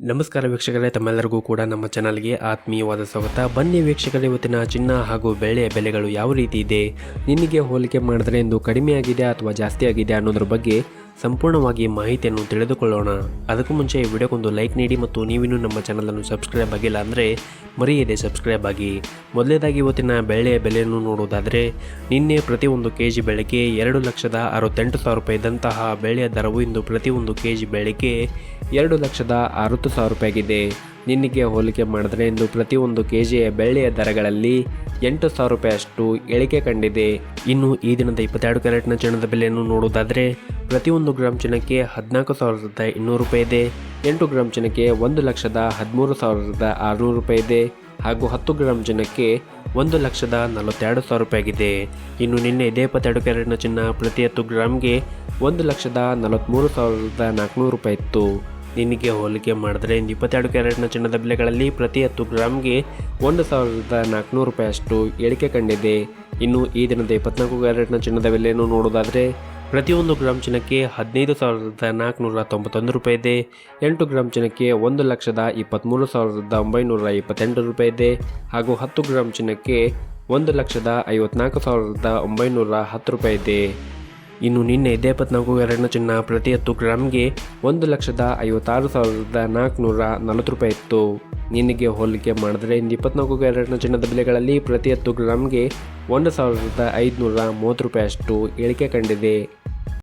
ನಮಸ್ಕಾರ ವೀಕ್ಷಕರೇ, ತಮ್ಮೆಲ್ಲರಿಗೂ ಕೂಡ ನಮ್ಮ ಚಾನಲ್ಗೆ ಆತ್ಮೀಯವಾದ ಸ್ವಾಗತ. ಬನ್ನಿ ವೀಕ್ಷಕರೇ, ಇವತ್ತಿನ ಚಿನ್ನ ಹಾಗೂ ಬೆಳ್ಳಿಯ ಬೆಲೆಗಳು ಯಾವ ರೀತಿ ಇದೆ, ನಿಮಗೆ ಹೋಲಿಕೆ ಮಾಡಿದ್ರೆ ಇಂದು ಕಡಿಮೆ ಆಗಿದೆ ಅಥವಾ ಜಾಸ್ತಿ ಆಗಿದೆ ಅನ್ನೋದ್ರ ಬಗ್ಗೆ ಸಂಪೂರ್ಣವಾಗಿ ಮಾಹಿತಿಯನ್ನು ತಿಳಿದುಕೊಳ್ಳೋಣ. ಅದಕ್ಕೂ ಮುಂಚೆ ಈ ವಿಡಿಯೋಗೊಂದು ಲೈಕ್ ನೀಡಿ ಮತ್ತು ನೀವಿನ್ನೂ ನಮ್ಮ ಚಾನಲನ್ನು ಸಬ್ಸ್ಕ್ರೈಬ್ ಆಗಿಲ್ಲ ಅಂದರೆ ಮರೆಯದೆ ಸಬ್ಸ್ಕ್ರೈಬ್ ಆಗಿ. ಮೊದಲನೇದಾಗಿ ಇವತ್ತಿನ ಬೆಳ್ಳಿಯ ಬೆಲೆಯನ್ನು ನೋಡುವುದಾದರೆ, ನಿನ್ನೆ ಪ್ರತಿ 1 ಕೆಜಿ ಬೆಳೆಗೆ 2,68,000 ರೂಪಾಯಿ ಇದ್ದಂತಹ ಬೆಳ್ಳಿಯ ದರವು ಇಂದು ಪ್ರತಿ 1 ಕೆಜಿ ಬೆಳೆಗೆ 2,60,000 ರೂಪಾಯಿ ಆಗಿದೆ. ನಿನ್ನೆಗೆ ಹೋಲಿಕೆ ಮಾಡಿದರೆ ಇಂದು ಪ್ರತಿ 1 ಕೆಜಿಯ ಬೆಳ್ಳಿಯ ದರಗಳಲ್ಲಿ 8,000 ರೂಪಾಯಿಯಷ್ಟು ಇಳಿಕೆ ಕಂಡಿದೆ. ಇನ್ನು ಈ ದಿನದ 22 ಕ್ಯಾರೆಟ್ನ ಚಿನ್ನದ ಬೆಲೆಯನ್ನು ನೋಡುವುದಾದರೆ, ಪ್ರತಿ 1 ಗ್ರಾಮ್ ಚಿನ್ನಕ್ಕೆ 14,200 ರೂಪಾಯಿ ಇದೆ. 8 ಗ್ರಾಮ್ ಚಿನ್ನಕ್ಕೆ 1,13,600 ರೂಪಾಯಿ ಇದೆ ಹಾಗೂ 10 ಗ್ರಾಮ್ ಚಿನ್ನಕ್ಕೆ 1,42,000 ರೂಪಾಯಿ ಆಗಿದೆ. ಇನ್ನು ನಿನ್ನೆ ಇದೇ 22 ಕ್ಯಾರೆಟ್ನ ಚಿನ್ನ ಪ್ರತಿ 10 ಗ್ರಾಮ್ಗೆ 1,43,400 ರೂಪಾಯಿ ಇತ್ತು. ನಿನ್ನೆಗೆ ಹೋಲಿಕೆ ಮಾಡಿದ್ರೆ 22 ಕ್ಯಾರೆಟ್ನ ಚಿನ್ನದ ಬೆಲೆಗಳಲ್ಲಿ ಪ್ರತಿ 10 ಗ್ರಾಮ್ಗೆ 1,400 ರೂಪಾಯಿಯಷ್ಟು ಇಳಿಕೆ ಕಂಡಿದೆ. ಇನ್ನು ಈ ದಿನದ 24 ಕ್ಯಾರೆಟ್ನ ಚಿನ್ನದ ಬೆಲೆಯನ್ನು ನೋಡೋದಾದರೆ, ಪ್ರತಿ 1 ಗ್ರಾಮ್ ಚಿನ್ನಕ್ಕೆ 15,491 ರೂಪಾಯಿ ಇದೆ. 8 ಗ್ರಾಮ್ ಚಿನ್ನಕ್ಕೆ 1,23,928 ರೂಪಾಯಿ ಇದೆ ಹಾಗೂ 10 ಗ್ರಾಮ್ ಚಿನ್ನಕ್ಕೆ 1,54,910 ರೂಪಾಯಿ ಇದೆ. ಇನ್ನು ನಿನ್ನೆ ಇದೇ 24 ಕ್ಯಾರೆಟ್ನ ಚಿನ್ನ ಪ್ರತಿ 10 ಗ್ರಾಮ್ಗೆ 1,56,440 ರೂಪಾಯಿ ಇತ್ತು. ನಿನ್ನೆಗೆ ಹೋಲಿಕೆ ಮಾಡಿದ್ರೆ ಇಂದು 24 ಕ್ಯಾರೆಟ್ನ ಚಿನ್ನದ ಬೆಲೆಗಳಲ್ಲಿ ಪ್ರತಿ 10 ಗ್ರಾಮ್ಗೆ 1,530 ರೂಪಾಯಿಯಷ್ಟು ಇಳಿಕೆ ಕಂಡಿದೆ.